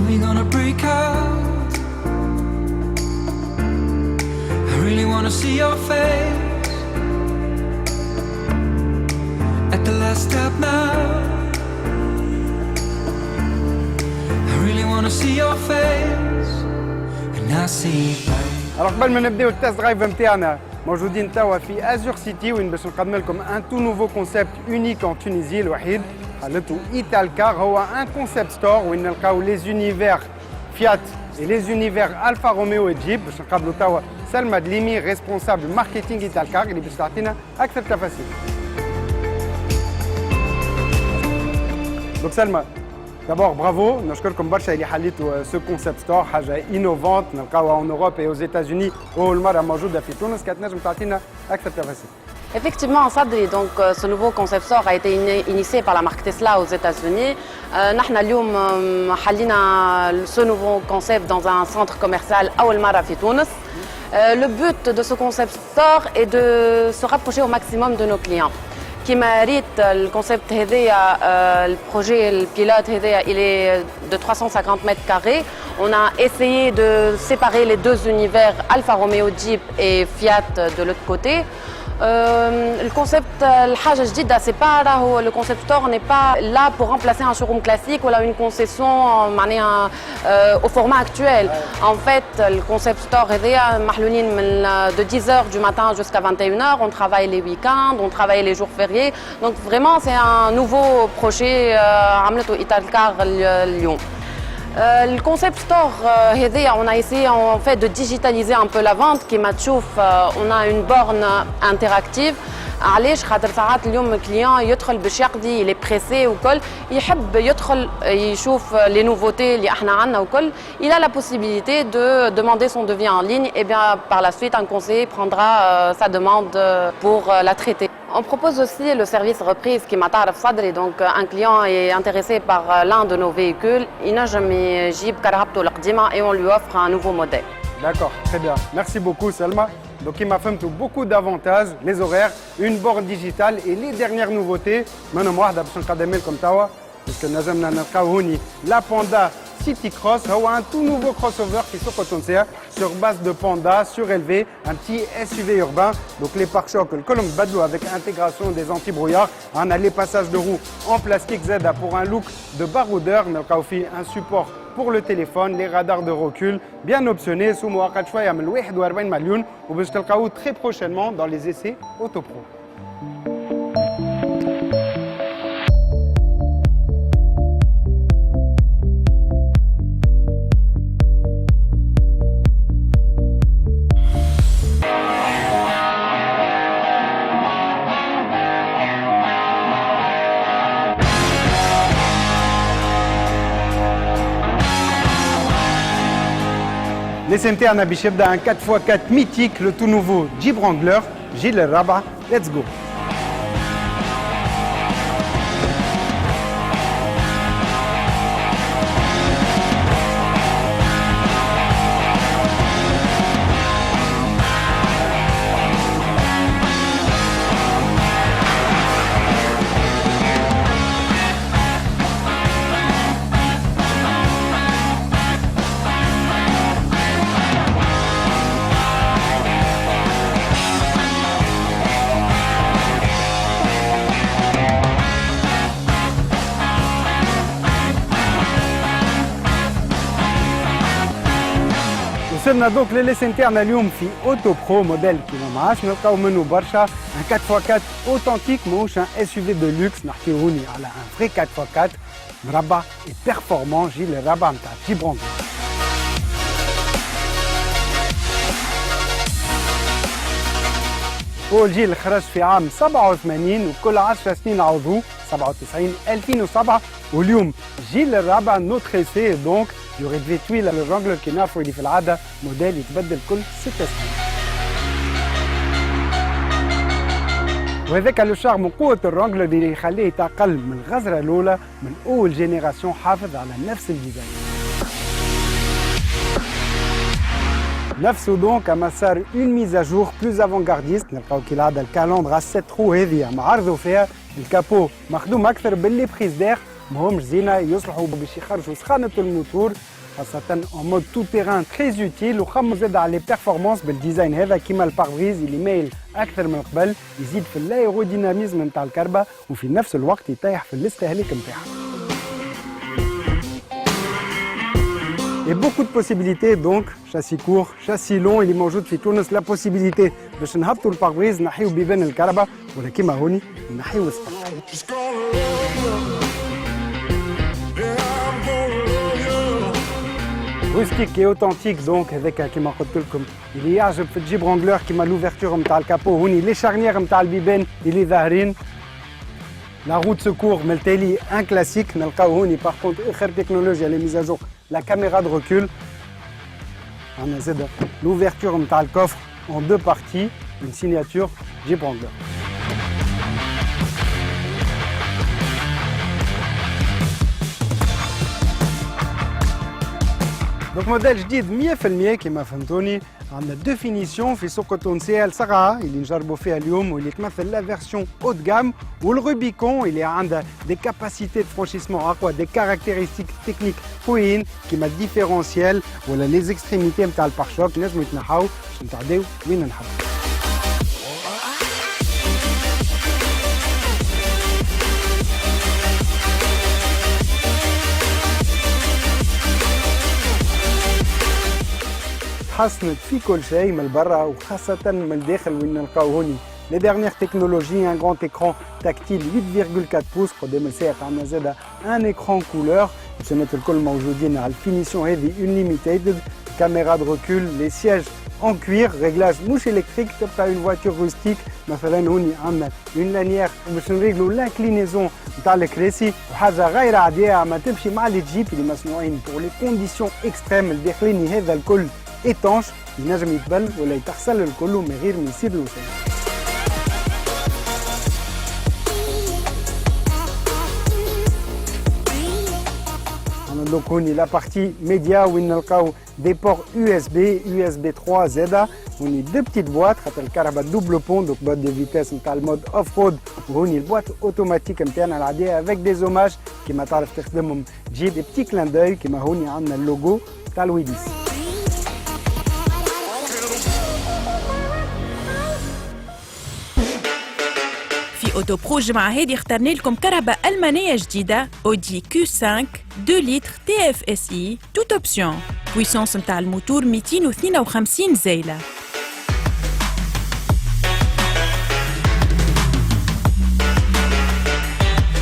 we gonna break out? I really wanna see your face at the last step now. I really wanna see your face and I see light. Alors قبل ما نبداو التست درايف نتاعنا موجودين توا في ازور سيتي وين باش نقدم لكم ان تو نوفو كونسيبت يونيك ان تونيزي الوحيد خلطو ايتال كار هو ان كونسيبت ستور وين نلقاو لي زونيفير فيات et les univers Alfa Romeo et Jeep باش نقابلوا توا سلمى دليمي ريسبونسابل ماركتينغ ايتال كار اللي باش تعطينا اكثر تفاصيل. دونك سلمى d'abord bravo نشكركم برشا اللي حليتوا سو كونسيبت ستور حاجه انوفونت نلقاوها en Europe et aux États-Unis اول مره موجوده في تونس كتنجم تعطينا اكثر تفاصيل. Effectivement, Sadri, donc ce nouveau concept store a été initié par la marque Tesla aux États-Unis. Nous avons ce nouveau concept dans un centre commercial أول مرة في تونس. Le but de ce concept store est de se rapprocher au maximum de nos clients. كما ريت الكونسيبت هذايا البروجي البيلوت هذايا il est de 350 mètres carrés. On a essayé de séparer les deux univers Alfa Romeo Jeep et Fiat de l'autre côté. Le concept الحاجة جديدة c'est pas راهو le concept store n'est pas là pour remplacer un showroom classique ou une concession معناها au format actuel. En fait le concept store هذايا محلولين من de 10h du matin jusqu'à 21h. On travaille les week-ends, on travaille les jours fériés. Donc vraiment c'est un nouveau projet عملته إيتال كار اليوم. Le concept store, on a essayé en fait de digitaliser un peu la vente. Kima tchouf, on a une borne interactive. علاش خاطر ساعات اليوم الكليون يدخل باش يقضي il est pressé وكل يحب يدخل يشوف les nouveautés اللي احنا عندنا وكل. Il a la possibilité de demander son devis en ligne et bien par la suite un conseiller prendra sa demande pour la traiter. On propose aussi le service reprise qui m'attarde Sadri, donc un client est intéressé par l'un de nos véhicules, il n'a jamais Jeep Karabto l'Aqdima et on lui offre un nouveau modèle. D'accord, très bien. Merci beaucoup Selma. Donc il m'a fait beaucoup d'avantages, les horaires, une borne digitale et les dernières nouveautés. Maintenant moi باش نقدم لكم توا puisque نجمنا نلقاو هوني la Panda City Cross هو un tout nouveau crossover في سوق تونسية sur base de Panda surélevé, un petit SUV urbain. Donc les pare-chocs الكلهم بدلوا avec intégration des anti-brouillards. On a les passages de roues en plastique Z pour un look de baroudeur. نلقاو فيه un support pour le téléphone, les radars de recul, bien optionnés, sous مؤقت شوية من 41 مليون وباش تلقاوه très prochainement dans les essais Autopro. Les internes باش يبدا un 4x4 mythique, le tout nouveau Jeep Wrangler, Gilles الرابعة, let's go. وصلنا دوك لليس انترنا اليوم في اوتو برو موديل كيما ما عادش نلقاو منه برشا ان 4x4 اوثنتيك ماهوش ان اس يو في دو لوكس نحكيو هوني على ان فري 4x4 مربع اي بيرفورمون جيل الرابع نتاع جيب رونغلر. أول جيل خرج في عام 87 وكل 10 سنين عوضوه 97 2007 واليوم جيل الرابع نوتر اسي دونك يوري في تويل الرانجلر كي نعرفوا اللي في العاده موديل يتبدل كل 6 سنين. وهذاك لو شارم وقوه الرانجلر اللي يخليه يتقل من الغزره الاولى من اول جينيراسيون حافظ على نفس الديزاين. نفسه دونك اما صار اون ميز ا جور بلوز افونغارديست نلقاو كي العاده الكالندر على 7 رو هذه معرضوا فيها الكابو مخدوم اكثر باللي بريز دير ماهمش زينه يصلحوا باش يخرجوا سخانه الموتور خاصة en mode tout-terrain très utile وخمو زاد على les performances بالديزاين هذا كيما الباربريز اللي مايل أكثر من قبل يزيد في الايروديناميزم نتاع الكربة وفي نفس الوقت يطيح في الاستهلاك نتاعها. Et beaucoup de possibilités donc, châssis court, châssis long, il est موجود في تونس la possibilité باش نهبطوا الباربريز نحيو بيبان الكربة ولا كيما هوني نحيو السقف. Rustique et authentique donc avec كيما قلت لكم اللي يعجب في الجيب رونغلور كيما l'ouverture نتاع الكابو هوني لي شارنيير نتاع البيبان اللي ظاهرين. La roue de secours ملتالي un classique نلقاو هوني par contre اخر تكنولوجيا اللي mise à jour la caméra de recul. On a l'ouverture نتاع الكوفر en deux parties, une signature Jeep Wrangler. Donc modèle جديد 100% كما فهمتوني. عندنا دو فينيسيون في سوق التونسية الصغرى اللي نجربوا فيها اليوم واللي تمثل لا فيرسيون هوت جام والروبيكون اللي عندها دي كاباسيتي دو فرانشيسمون اقوى دي كاركتيرستيك تكنيك قويين كيما الديفيرونسيال ولا لي زيكستريميتي نتاع البارشوك ينجموا يتنحاو باش نتعداو وين نحبوا. حسنت في كل شيء من برا وخاصة من الداخل وين نلقاو هوني لي ديرنيير تكنولوجي ان غران اكران تاكتيل 8.4 بوس قدام السائق عندنا زادا ان اكران كولور السمات الكل موجودين على الفينيسيون هذه انليميتد كاميرا دو ريكول لي سياج en cuir ريغلاج مش الكتريك تبقى اون فواتور روستيك مثلا هوني عندنا اون لانيير باش نريغلو لانكلينيزون نتاع الكراسي وحاجه غير عاديه ما تمشي مع لي جيب اللي مصنوعين بور لي كونديسيون اكستريم الداخليني هذا الكل étanche ينجم يتبل ولا يتغسل الكل من غير ما يصير له شيء. عندنا دوك هوني لا بارتي ميديا وين نلقاو دي بور USB 3 زادا هوني دو بتيت بواط خاطر الكهرباء دوبل بون دوك بوات دي فيتاس نتاع المود اوف رود وهوني البواط اوتوماتيك نتاعنا العاديه افيك دي زوماج كيما تعرف تخدمهم تجي دي بتي كلان دوي كيما هوني عندنا اللوغو تاع الويديس. أوتو برو الجمعة هذه اخترنا لكم كهرباء ألمانية جديدة أودي Q5 2 لتر TFSI توت أوبسيون بويسونس متاع الموتور 252 زايلة.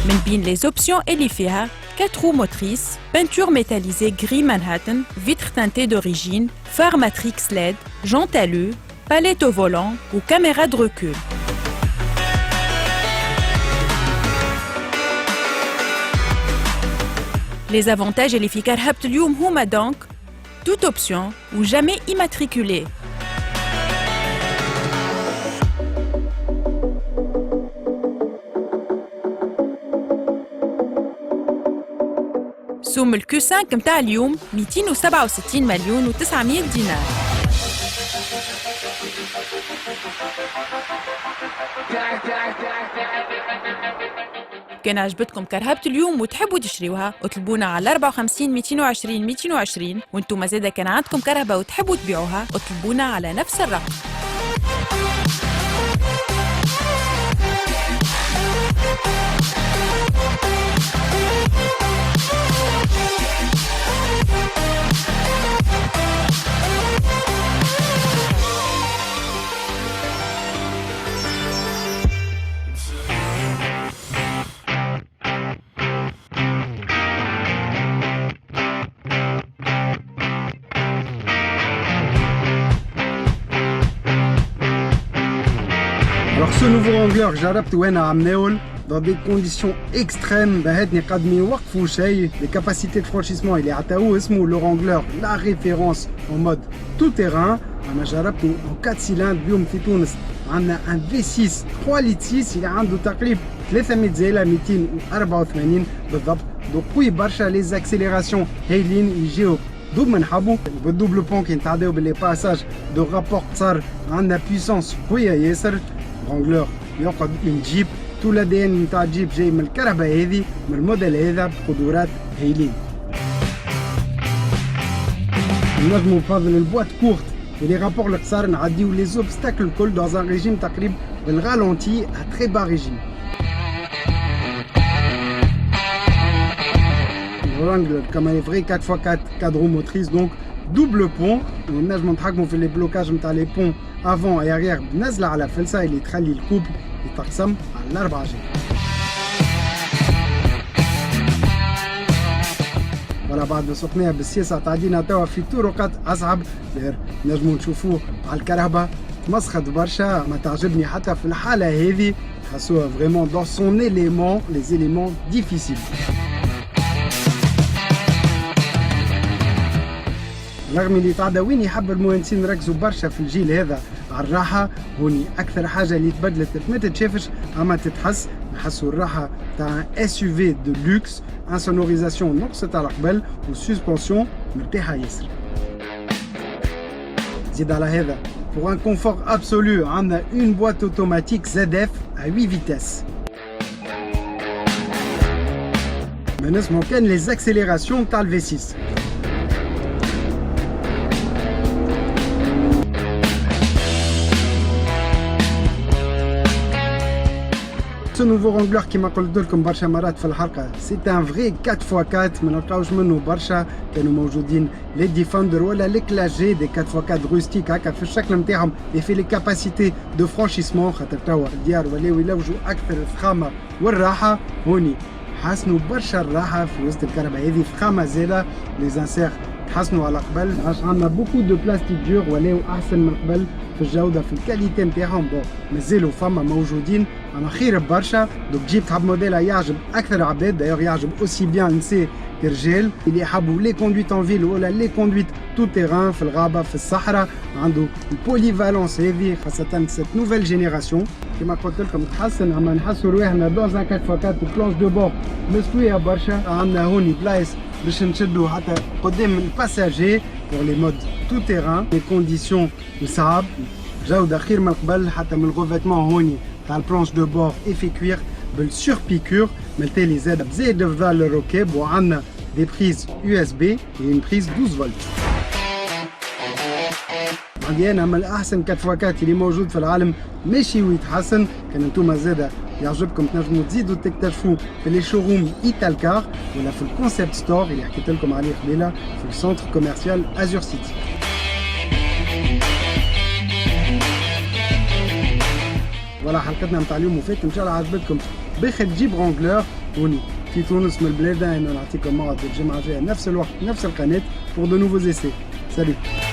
من بين لي زوبسيون اللي فيها 4 roues motrices, peinture métallisée gris Manhattan, vitres teintées d'origine, phare matrix LED, jantes alu, palette au volant ou caméra de recul. Les avantages اللي في كرهبة اليوم هما donc toute option ou jamais immatriculé. سوم الكو 5 متاع اليوم 267 مليون و900 دينار. كان عجبتكم كرهبة اليوم وتحبوا تشريوها اطلبونا على 54 220 220 وانتم مازال كان عندكم كرهبة وتحبوا تبيعوها اطلبونا على نفس الرقم. Alors ce nouveau Wrangler جربت وانا عم ناول dans des conditions extrêmes بهاتني قد ما يوقفوا شيء les capacités de franchissement اللي عطاوه اسمه le Wrangler la référence en mode tout terrain. انا جربته en 4 cylindres اليوم في تونس عندنا un V6 3 litres 6 اللي عنده تقريبا 300 زايله 284 بالضبط دو قوي برشا لي زاكسيليراسيون هايلين يجيو دوب ما نحبوا بالدوبل بون كي نتعداو باللي باساج دو رابور صار عندنا بيسونس قويه ياسر. رونغلور يقعد اون جيب تو الادي ان نتاع الجيب جاي من الكهرباء هذه من الموديل هذا بقدرات هايلين. نجموا بفضل البوات كورت ولي رابور القصار نعديو لي زوبستاكل الكل dans un régime تقريبا بالغالونتي à très bas régime. Wrangler comme un vrai 4x4 cadre motrice, donc double pont. ونجموا نتحكموا في لي بلوكاج نتاع لي بون avant et arrière بنزله على فلسه اللي تخلي الكوبل يتقسم على الاربع جهات. ولا بعد ما سقناها بالسياسه تعدينا توا في طرقات اصعب نجموا نشوفوه على الكرهبه مسخت برشا ما تعجبني حتى في الحاله هذه تحسوها فريمون دون سون élément les éléments difficiles. رغم اللي تعدى وين يحب المهندسين ركزوا برشا في الجيل هذا على الراحه، هوني اكثر حاجه اللي تبدلت ما تتشافش اما تتحس. نحسوا الراحه تاع اس يو في دو لوكس، ان سونوريزاسيون نقصت على قبل وسسبونسيون مرتاحه ياسر. زيد على هذا pour un confort absolu عندنا une boîte automatique ZF à 8 vitesses. ما نسمعوا كان les accélérations تاع ال V6. Ce nouveau Wrangler كيما قلت لكم برشا مرات في الحلقه سي ان فري 4x4 ما نلقاوش منه برشا. كانوا موجودين لي ديفندر ولا لي كلاجي دي 4x4 روستيك هكا في الشكل نتاعهم في لي كاباسيتي دو فرانشيسمون، خاطر توا الديار ولاو يلوجوا اكثر الفخامه والراحه. هوني حسنوا برشا الراحه في وسط الكهرباء هذه فخامه زاده. لي زانسير تحسنوا على قبل، عندنا بوكو دو بلاستيك دور ولاو احسن من قبل في الجوده في الكاليتي نتاعهم. بون مازالوا فما موجودين اما خير برشا. دوك جيب تحب موديل يعجب اكثر عباد، دايوغ يعجب اوسي بيان نساء كرجال اللي يحبوا لي كوندويت ان فيل ولا لي كوندويت تو تيران في الغابه في الصحراء. عنده البوليفالونس هذه خاصه سيت نوفيل جينيراسيون كما قلت لكم تحسن. اما نحسوا رواحنا دوز ان 4x4 بلانش دو بور مستويه برشا. عندنا هوني بلايص باش نشدوا حتى قدام الباساجي pour les modes tout terrain. les conditions صعب، جودة خير من قبل حتى من الغوفيتمون هوني تاع البلانش دو بور ايفي كوير بالسوربيكور ملتالي زاد بزيد فضل الركاب. وعندنا دي بريز USB et une prise 12 فولت. عندي انا من الاحسن 4x4 اللي موجود في العالم ماشي ويتحسن. كان انتوما زاده يعجبكم تنجموا تزيدوا تكتشفوا في لي شوروم ايتال كار ولا في الكونسيبت ستور اللي حكيت لكم عليه قبيله في السنتر كوميرسيال ازور سيتي. فوالا حلقتنا نتاع اليوم وفات ان شاء الله عجبتكم. باخر جيب رونجلور هوني في تونس من البلاد. انا نعطيكم موعد الجمعه الجايه نفس الوقت نفس القناه pour de nouveaux essais. Salut.